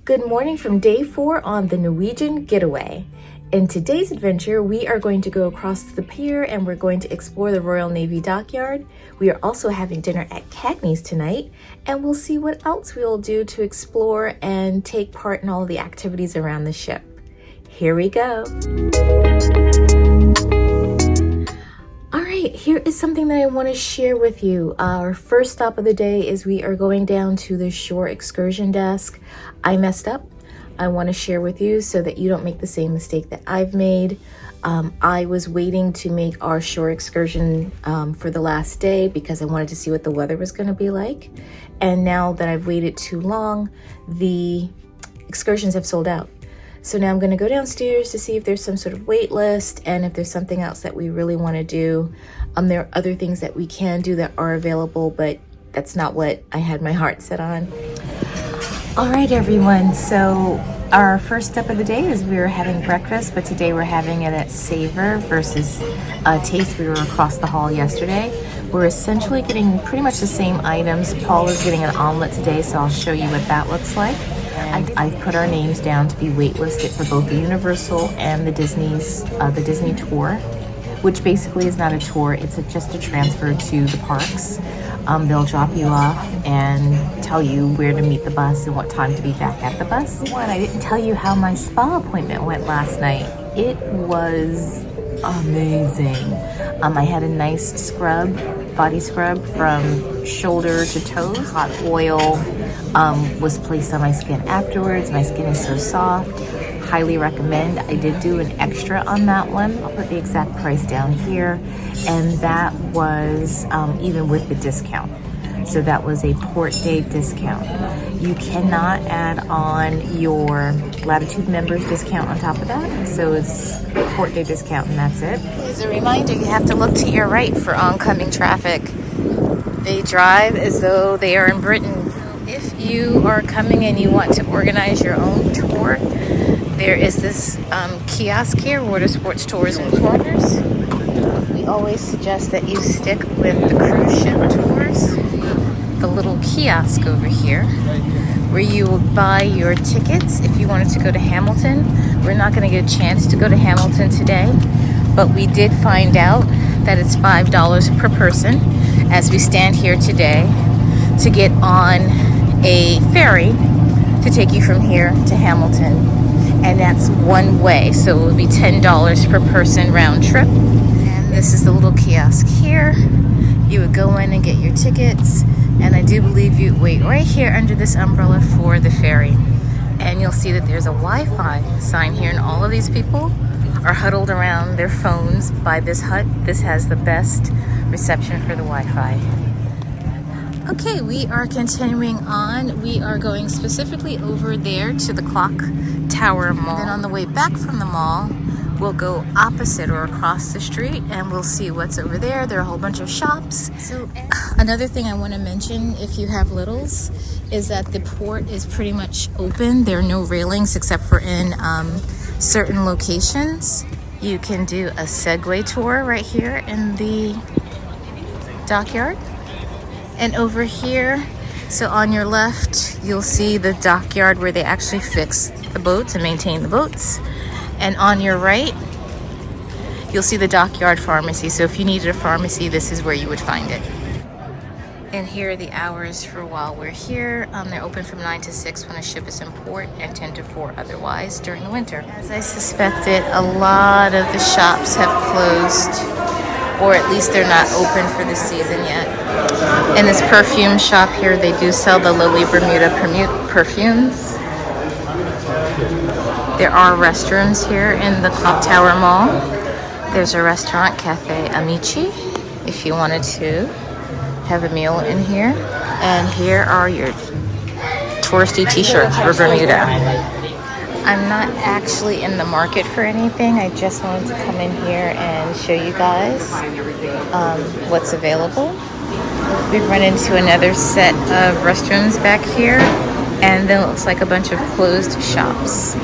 Good morning from day 4 on the Norwegian Getaway. In today's adventure, we are going to go across the pier and we're going to explore the Royal Navy Dockyard. We are also having dinner at CAGNEY'S tonight, and we'll see what else we'll do to explore and take part in all the activities around the ship. Here we go. Here is something that I want to share with you. Our first stop of the day is we are going down to the shore excursion desk. I messed up. I want to share with you so that you don't make the same mistake that I've made. I was waiting to make our shore excursion for the last day because I wanted to see what the weather was going to be like. And now that I've waited too long, the excursions have sold out. So now I'm going to go downstairs to see if there's some sort of wait list and if there's something else that we really want to do. There are other things that we can do that are available, but that's not what I had my heart set on. All right, everyone. So our first step of the day is we were having breakfast, but today we're having it at SAVOR versus Taste. We were across the hall yesterday. We're essentially getting pretty much the same items. Paul is getting an omelet today, so I'll show you what that looks like. I've put our names down to be waitlisted for both the Universal and the Disney tour, which basically is not a tour, it's just a transfer to the parks. They'll drop you off and tell you where to meet the bus and what time to be back at the bus. I didn't tell you how my spa appointment went last night. It was amazing. I had a nice scrub, body scrub from shoulder to toes. Hot oil was placed on my skin afterwards. My skin is so soft. Highly recommend. I did do an extra on that one. I'll put the exact price down here. And that was even with the discount. So that was a port day discount. You cannot add on your Latitude members discount on top of that. So it's a port day discount and that's it. As a reminder, you have to look to your right for oncoming traffic. They drive as though they are in Britain. If you are coming and you want to organize your own tour, there is this kiosk here, Water Sports Tours and Partners. We always suggest that you stick with the cruise ship tours. The little kiosk over here, where you will buy your tickets if you wanted to go to Hamilton. We're not going to get a chance to go to Hamilton today, but we did find out that it's $5 per person as we stand here today to get on a ferry to take you from here to Hamilton, and that's one way, so it would be $10 per person round trip. And this is the little kiosk here. You would go in and get your tickets, and I do believe you wait right here under this umbrella for the ferry, and you'll see that there's a Wi-Fi sign here, and all of these people are huddled around their phones by this hut. This has the best reception for the Wi-Fi. Okay, we are continuing on. We are going specifically over there to the Clock Tower Mall. Then on the way back from the mall, we'll go opposite or across the street and we'll see what's over there. There are a whole bunch of shops. So another thing I want to mention, if you have littles, is that the port is pretty much open. There are no railings except for in certain locations. You can do a SEGWAY tour right here in the dockyard. And over here, so on your left, you'll see the dockyard where they actually fix the boats and maintain the boats. And on your right, you'll see the dockyard pharmacy. So if you needed a pharmacy, this is where you would find it. And here are the hours for while we're here. They're open from 9 to 6 when a ship is in port and 10 to 4 otherwise during the winter. As I suspected, a lot of the shops have closed, or at least they're not open for the season yet. In this perfume shop here, they do sell the Lily Bermuda perfumes. There are restrooms here in the Clock Tower Mall. There's a restaurant, Cafe Amici, if you wanted to have a meal in here. And here are your touristy t-shirts for Bermuda. I'm not actually in the market for anything. I just wanted to come in here and show you guys what's available. We've run into another set of restrooms back here, and then it looks like a bunch of closed shops.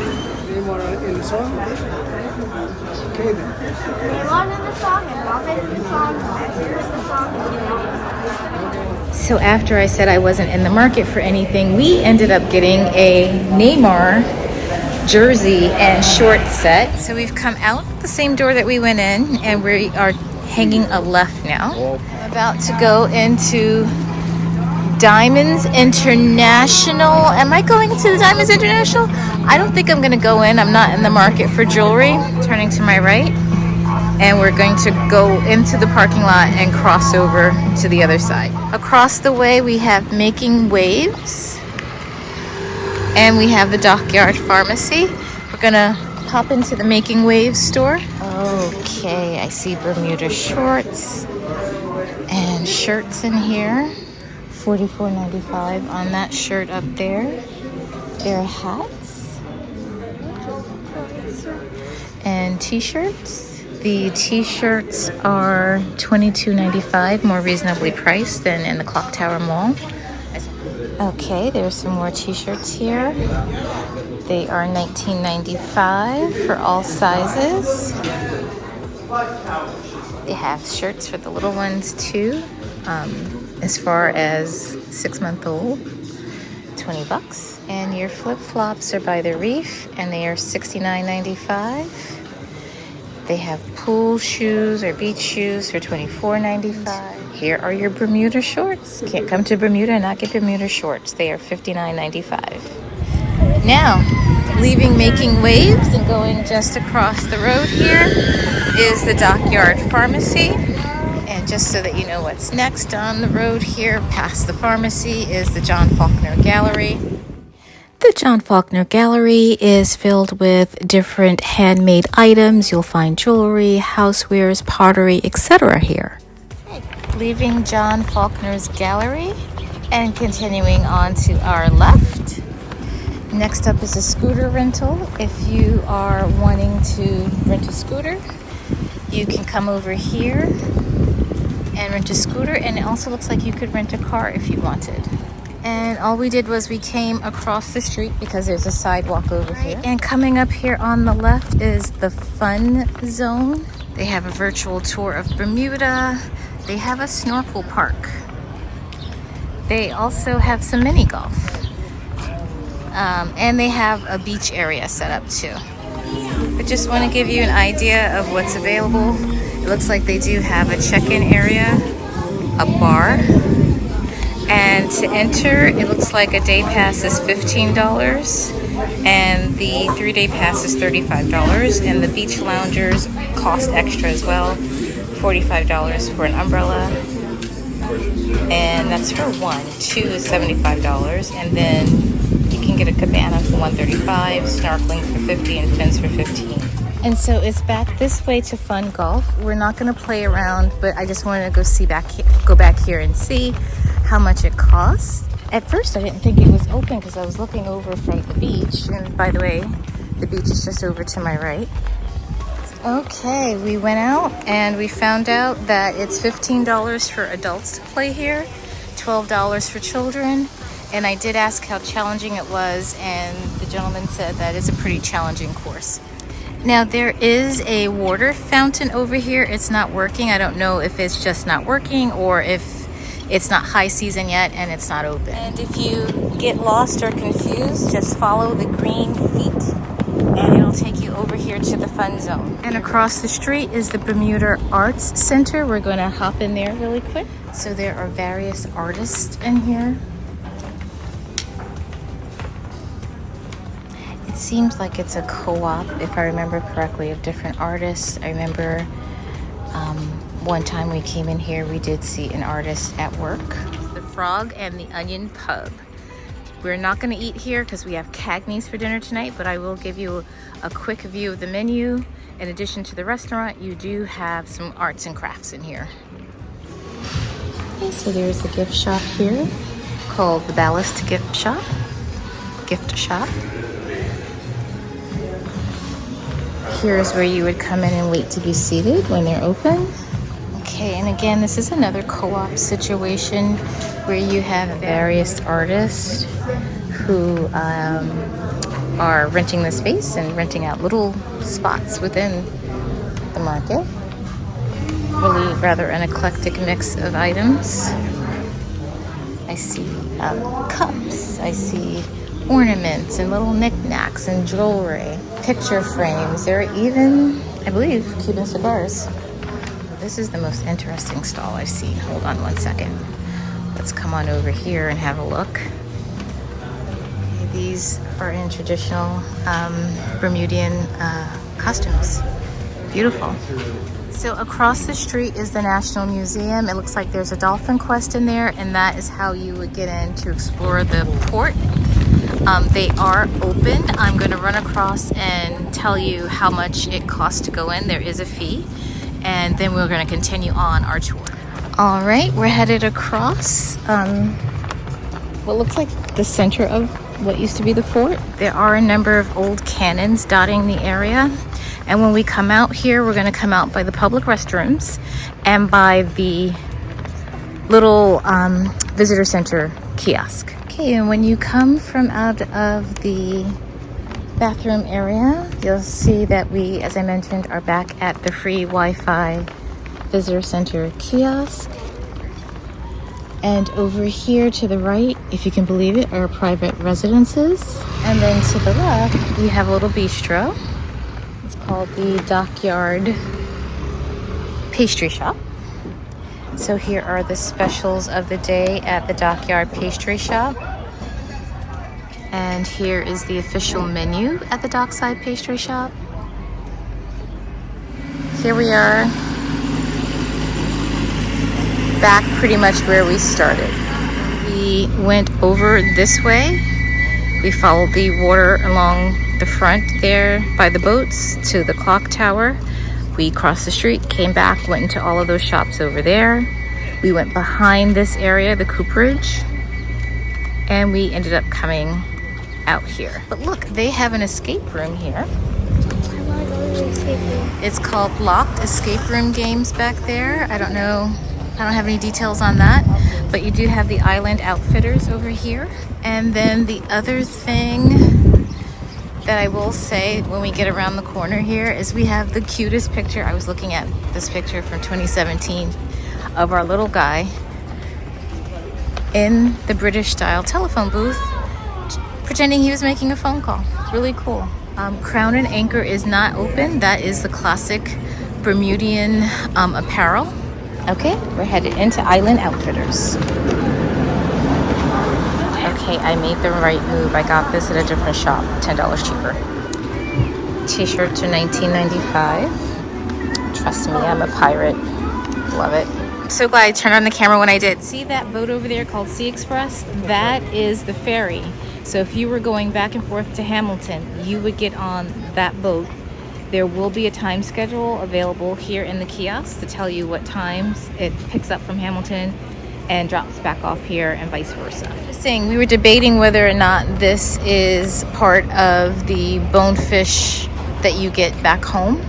So after I said I wasn't in the market for anything, we ended up getting a Neymar jersey and short set. So we've come out the same door that we went in, and we are hanging a left now. I'm about to go into Diamonds International. Am I going to the Diamonds International? I don't think I'm gonna go in. I'm not in the market for jewelry. Turning to my right, and we're going to go into the parking lot and cross over to the other side. Across the way we have Making Waves, and we have the Dockyard Pharmacy. We're gonna pop into the Making Waves store. Okay, I see Bermuda shorts and shirts in here. $44.95 on that shirt up there. There are hats and t-shirts. The t-shirts are $22.95, more reasonably priced than in the Clock Tower Mall. Okay, there's some more t-shirts here. They are $19.95 for all sizes. They have shirts for the little ones too. As far as 6-month-old, $20. And your flip-flops are by the Reef, and they are $69.95. They have pool shoes or beach shoes for $24.95. Here are your Bermuda shorts. Can't come to Bermuda and not get Bermuda shorts. They are $59.95. Now, leaving Making Waves and going just across the road here is the Dockyard Pharmacy. And just so that you know what's next on the road here, past the pharmacy, is the John Faulkner Gallery. The John Faulkner Gallery is filled with different handmade items. You'll find jewelry, housewares, pottery, etc. here. Leaving John Faulkner's Gallery and continuing on to our left. Next up is a scooter rental. If you are wanting to rent a scooter, you can come over here and rent a scooter, and it also looks like you could rent a car if you wanted. And all we did was we came across the street because there's a sidewalk over here. And coming up here on the left is the Fun Zone. They have a virtual tour of Bermuda. They have a snorkel park. They also have some mini golf. And they have a beach area set up too. But just want to give you an idea of what's available. It looks like they do have a check-in area, a bar, and to enter, it looks like a day pass is $15, and the 3-day pass is $35, and the beach loungers cost extra as well, $45 for an umbrella, and that's for one. 2 is $75, and then you can get a cabana for $135, snorkeling for $50, and fins for $15. And so it's back this way to Fun Golf. We're not going to play around, but I just wanted to go back here and see how much it costs. At first, I didn't think it was open because I was looking over from the beach. And by the way, the beach is just over to my right. Okay, we went out and we found out that it's $15 for adults to play here, $12 for children. And I did ask how challenging it was, and the gentleman said that it's a pretty challenging course. Now there is a water fountain over here. It's not working. I don't know if it's just not working or if it's not high season yet and it's not open. And if you get lost or confused, just follow the green feet and it'll take you over here to the Fun Zone. And across the street is the Bermuda Arts Center. We're going to hop in there really quick. So there are various artists in here. Seems like it's a co-op, if I remember correctly, of different artists. I remember one time we came in here, we did see an artist at work. The Frog and the Onion Pub. We're not going to eat here because we have CAGNEY'S for dinner tonight, but I will give you a quick view of the menu. In addition to the restaurant, you do have some arts and crafts in here. Okay, so there's a gift shop here called the Ballast Gift Shop. Here's where you would come in and wait to be seated when they're open. Okay, and again, this is another co-op situation where you have various artists who are renting the space and renting out little spots within the market. Really rather an eclectic mix of items. I see cups. I see ornaments and little knickknacks and jewelry, picture frames. There are even, I believe, Cuban cigars. This is the most interesting stall I've seen. Hold on one second. Let's come on over here and have a look. These are in traditional Bermudian costumes. Beautiful. So across the street is the National Museum. It looks like there's a dolphin quest in there, and that is how you would get in to explore the port. They are open. I'm going to run across and tell you how much it costs to go in. There is a fee, and then we're going to continue on our tour. All right, we're headed across what looks like the center of what used to be the fort. There are a number of old cannons dotting the area. And when we come out here, we're gonna come out by the public restrooms and by the little visitor center kiosk. Okay, and when you come from out of the bathroom area, you'll see that we, as I mentioned, are back at the free Wi-Fi visitor center kiosk. And over here to the right, if you can believe it, are private residences. And then to the left, we have a little bistro. It's called the Dockyard Pastry Shop. So here are the specials of the day at the Dockyard Pastry Shop. And here is the official menu at the Dockside Pastry Shop. Here we are, back pretty much where we started. We went over this way. We followed the water along the front there by the boats to the clock tower. We crossed the street, came back, went into all of those shops over there. We went behind this area, the cooperage, and we ended up coming out here. But look, they have an escape room here. I want to go to the escape room. It's called Locked Escape Room Games back there. I don't know, I don't have any details on that, but you do have the Island Outfitters over here. And then the other thing that I will say when we get around the corner here is we have the cutest picture. I was looking at this picture from 2017 of our little guy in the British style telephone booth pretending he was making a phone call. Really cool. Crown and Anchor is not open. That is the classic Bermudian apparel. Okay, we're headed into Island Outfitters. Okay, I made the right move. I got this at a different shop, $10 cheaper. T-shirts are $19.95. Trust me, I'm a pirate. Love it. I'm so glad I turned on the camera when I did. See that boat over there called Sea Express? That is the ferry. So if you were going back and forth to Hamilton, you would get on that boat. There will be a time schedule available here in the kiosk to tell you what times it picks up from Hamilton and drops back off here and vice versa. Just saying, we were debating whether or not this is part of the bonefish that you get back home,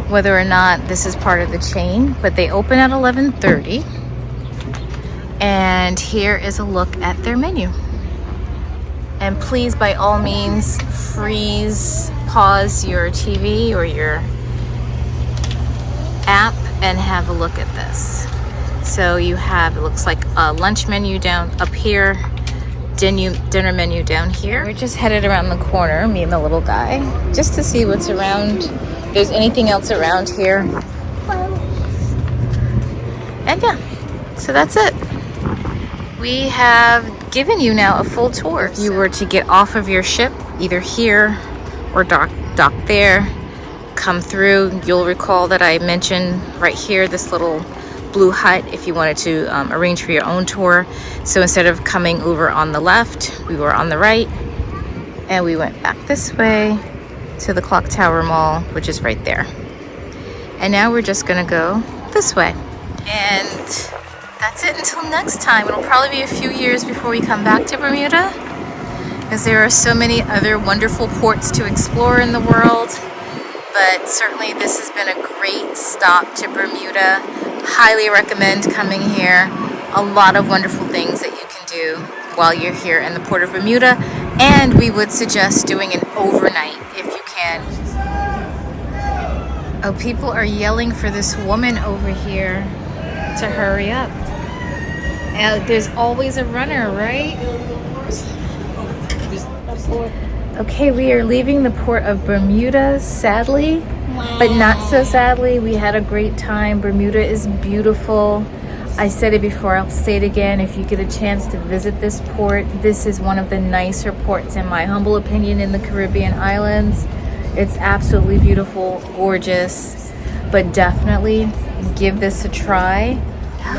whether or not this is part of the chain, but they open at 11:30. And here is a look at their menu. And please, by all means, pause your TV or your app and have a look at this. So you have, it looks like a lunch menu down up here, dinner menu down here. We're just headed around the corner, me and the little guy, just to see what's around, if there's anything else around here. And yeah, so that's it. We have given you now a full tour. If you were to get off of your ship, either here or dock there, come through, you'll recall that I mentioned right here this little blue hut if you wanted to arrange for your own tour. So instead of coming over on the left, we were on the right, and we went back this way to the Clock Tower Mall, which is right there. And now we're just gonna go this way. And that's it until next time. It'll probably be a few years before we come back to Bermuda, because there are so many other wonderful ports to explore in the world. But certainly this has been a great stop to Bermuda. Highly recommend coming here. A lot of wonderful things that you can do while you're here in the port of Bermuda. And we would suggest doing an overnight if you can. Oh, people are yelling for this woman over here to hurry up. There's always a runner, right? Okay, we are leaving the port of Bermuda, sadly, but not so sadly. We had a great time. Bermuda is beautiful. I said it before, I'll say it again. If you get a chance to visit this port, this is one of the nicer ports, in my humble opinion, in the Caribbean islands. It's absolutely beautiful, gorgeous, but definitely give this a try.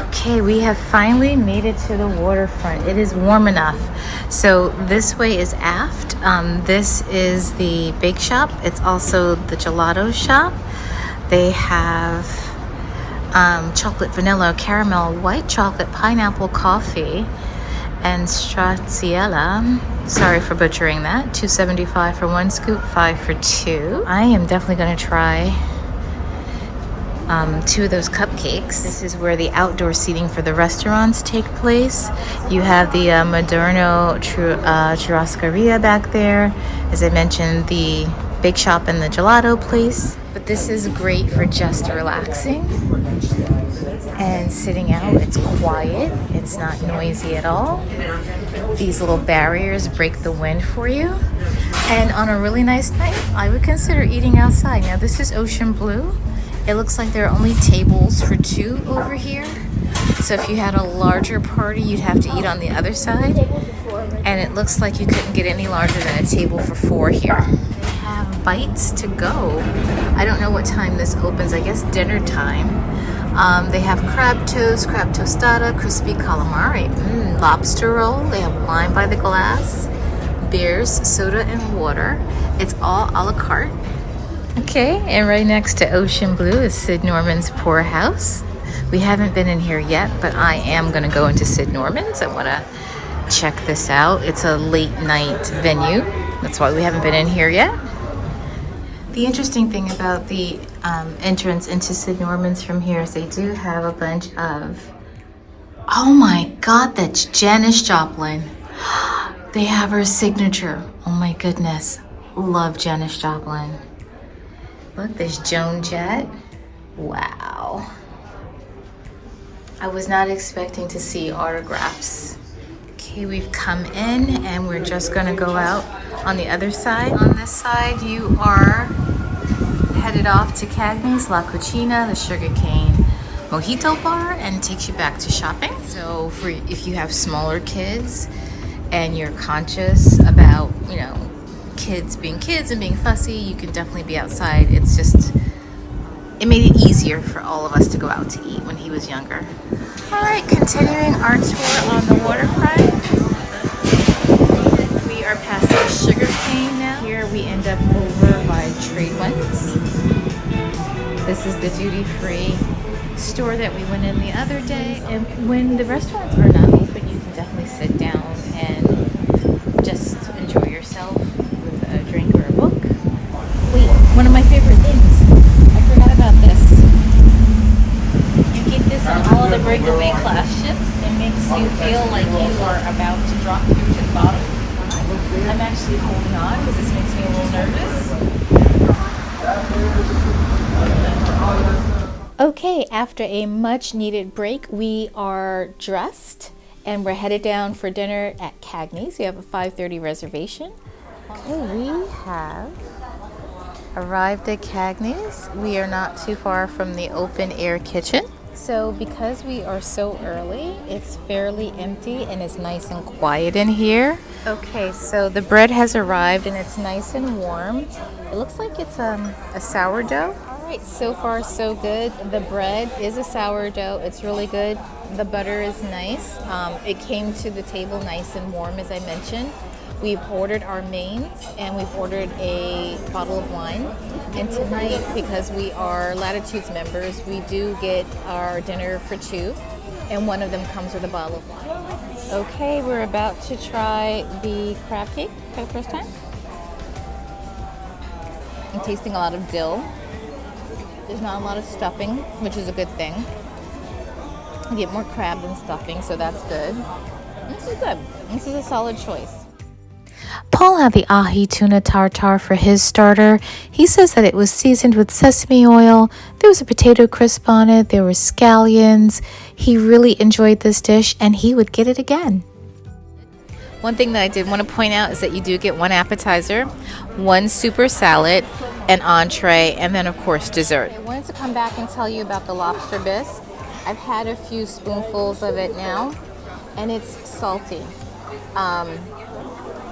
Okay, we have finally made it to the waterfront. It is warm enough. So this way is aft. This is the bake shop. It's also the gelato shop. They have chocolate, vanilla, caramel, white chocolate, pineapple, coffee, and stracciatella. Sorry for butchering that. $2.75 for 1 scoop, 5 for 2. I am definitely going to try 2 of those cupcakes. This is where the outdoor seating for the restaurants take place. You have the Moderno Churrascaria back there. As I mentioned, the bake shop and the gelato place. But this is great for just relaxing and sitting out. It's quiet. It's not noisy at all. These little barriers break the wind for you. And on a really nice night, I would consider eating outside. Now this is ocean blue. It looks like there are only tables for 2 over here. So if you had a larger party, you'd have to eat on the other side. And it looks like you couldn't get any larger than a table for 4 here. They have bites to go. I don't know what time this opens. I guess dinner time. They have crab toast, crab tostada, crispy calamari, lobster roll. They have wine by the glass, beers, soda, and water. It's all a la carte. Okay, and right next to Ocean Blue is Sid Norman's Pour House. We haven't been in here yet, but I am going to go into Sid Norman's. I want to check this out. It's a late night venue. That's why we haven't been in here yet. The interesting thing about the entrance into Sid Norman's from here is they do have a bunch of... Oh my God, that's Janis Joplin. They have her signature. Oh my goodness. Love Janis Joplin. Look, there's Joan Jett. Wow. I was not expecting to see autographs. Okay, we've come in and we're just gonna go out on the other side. On this side, you are headed off to CAGNEY'S, La Cucina, the sugarcane mojito bar, and takes you back to shopping. So for if you have smaller kids and you're conscious about, you know, kids being kids and being fussy, you can definitely be outside. It's just, it made it easier for all of us to go out to eat when he was younger. All right, continuing our tour on the waterfront. We are passing sugarcane now. Here we end up over by TRADEWINDS. This is the duty-free store that we went in the other day. And when the restaurants are not open, you can definitely sit down and just enjoy yourself with a drink or a book. Wait, one of my favorite things. I forgot about this. You get this on all of the breakaway class ships. It makes you feel like you are about to drop through to the bottom. I'm actually holding on because this makes me a little nervous. Okay, after a much needed break, we are dressed and we're headed down for dinner at CAGNEY'S. We have a 5:30 reservation. Okay, we have arrived at CAGNEY'S. We are not too far from the open air kitchen. So because we are so early, it's fairly empty and it's nice and quiet in here. Okay, so the bread has arrived and it's nice and warm. It looks like it's a sourdough. All right, so far so good. The bread is a sourdough. It's really good. The butter is nice. It came to the table nice and warm, as I mentioned. We've ordered our mains and we've ordered a bottle of wine. And tonight, because we are Latitudes members, we do get our dinner for 2, and one of them comes with a bottle of wine. Okay, we're about to try the crab cake for the first time. I'm tasting a lot of dill. There's not a lot of stuffing, which is a good thing. I get more crab than stuffing, so that's good. This is good. This is a solid choice. Paul had the ahi tuna tartar for his starter. He says that it was seasoned with sesame oil. There was a potato crisp on it. There were scallions. He really enjoyed this dish and he would get it again. One thing that I did want to point out is that you do get one appetizer, one super salad, an entree, and then of course dessert. I wanted to come back and tell you about the lobster bisque. I've had a few spoonfuls of it now and it's salty.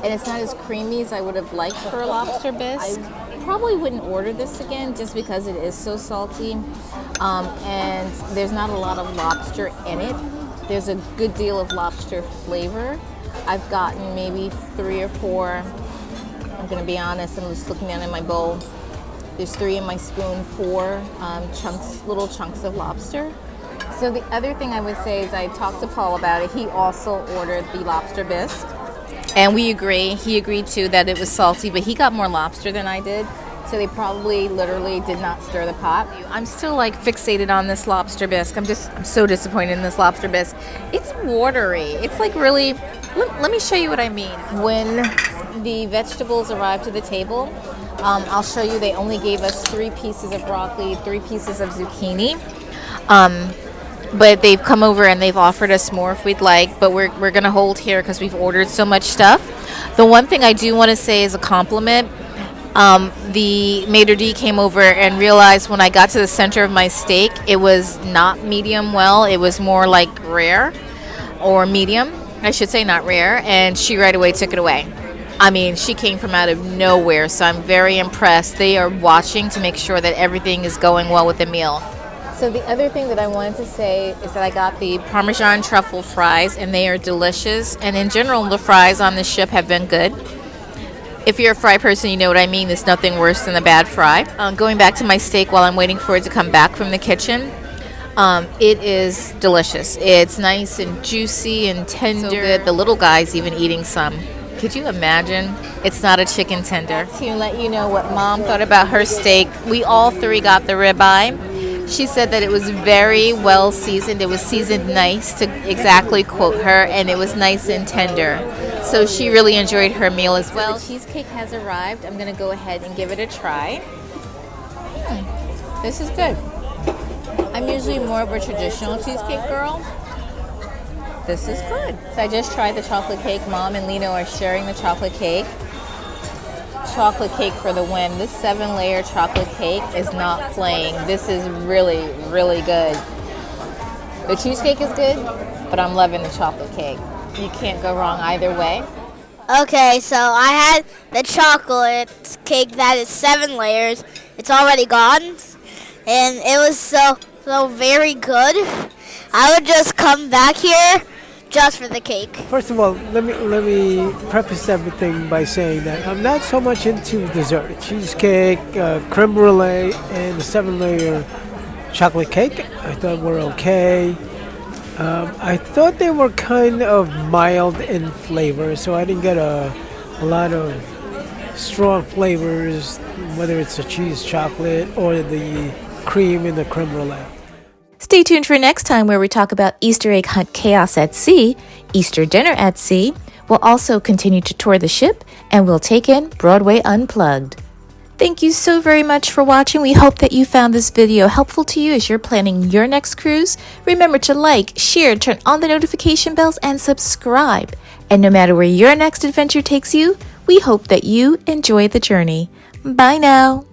And it's not as creamy as I would have liked for a lobster bisque. I probably wouldn't order this again just because it is so salty. And there's not a lot of lobster in it. There's a good deal of lobster flavor. I've gotten maybe 3 or 4. I'm gonna be honest, I'm just looking down in my bowl. There's 3 in my spoon, 4 little chunks of lobster. So the other thing I would say is I talked to Paul about it. He also ordered the lobster bisque. And we agree, he agreed too that it was salty, but he got more lobster than I did. So they probably literally did not stir the pot. I'm still like fixated on this lobster bisque. I'm so disappointed in this lobster bisque. It's watery. It's like really, let me show you what I mean. When the vegetables arrived to the table, I'll show you they only gave us 3 pieces of broccoli, 3 pieces of zucchini. But they've come over and they've offered us more if we'd like, but we're going to hold here because we've ordered so much stuff. The one thing I do want to say is a compliment. The maitre d' came over and realized when I got to the center of my steak, it was not medium well. It was more like rare or medium, I should say, not rare. And she right away took it away. I mean, she came from out of nowhere, so I'm very impressed. They are watching to make sure that everything is going well with the meal. So the other thing that I wanted to say is that I got the Parmesan truffle fries, and they are delicious. And in general, the fries on the ship have been good. If you're a fry person, you know what I mean. There's nothing worse than a bad fry. Going back to my steak while I'm waiting for it to come back from the kitchen, it is delicious. It's nice and juicy and tender. So good. The little guy's even eating some. Could you imagine? It's not a chicken tender. To let you know what Mom thought about her steak, we all 3 got the ribeye. She said that it was very well seasoned. It was seasoned nice, to exactly quote her, and it was nice and tender. So she really enjoyed her meal as well. The cheesecake has arrived. I'm going to go ahead and give it a try. This is good. I'm usually more of a traditional cheesecake girl. This is good. So I just tried the chocolate cake. Mom and Lino are sharing the chocolate cake. Chocolate cake for the win. This 7-layer chocolate cake is not playing. This is really, really good. The cheesecake is good, but I'm loving the chocolate cake. You can't go wrong either way. Okay, so I had the chocolate cake that is 7 layers. It's already gone, and it was so very good. I would just come back here just for the cake. First of all, let me preface everything by saying that I'm not so much into dessert. Cheesecake, creme brulee, and the 7-layer chocolate cake, I thought were okay. I thought they were kind of mild in flavor, so I didn't get a lot of strong flavors, whether it's the cheese chocolate or the cream in the creme brulee. Stay tuned for next time where we talk about Easter egg hunt chaos at sea, Easter dinner at sea. We'll also continue to tour the ship and we'll take in Broadway Unplugged. Thank you so very much for watching. We hope that you found this video helpful to you as you're planning your next cruise. Remember to like, share, turn on the notification bells, and subscribe. And no matter where your next adventure takes you, we hope that you enjoy the journey. Bye now.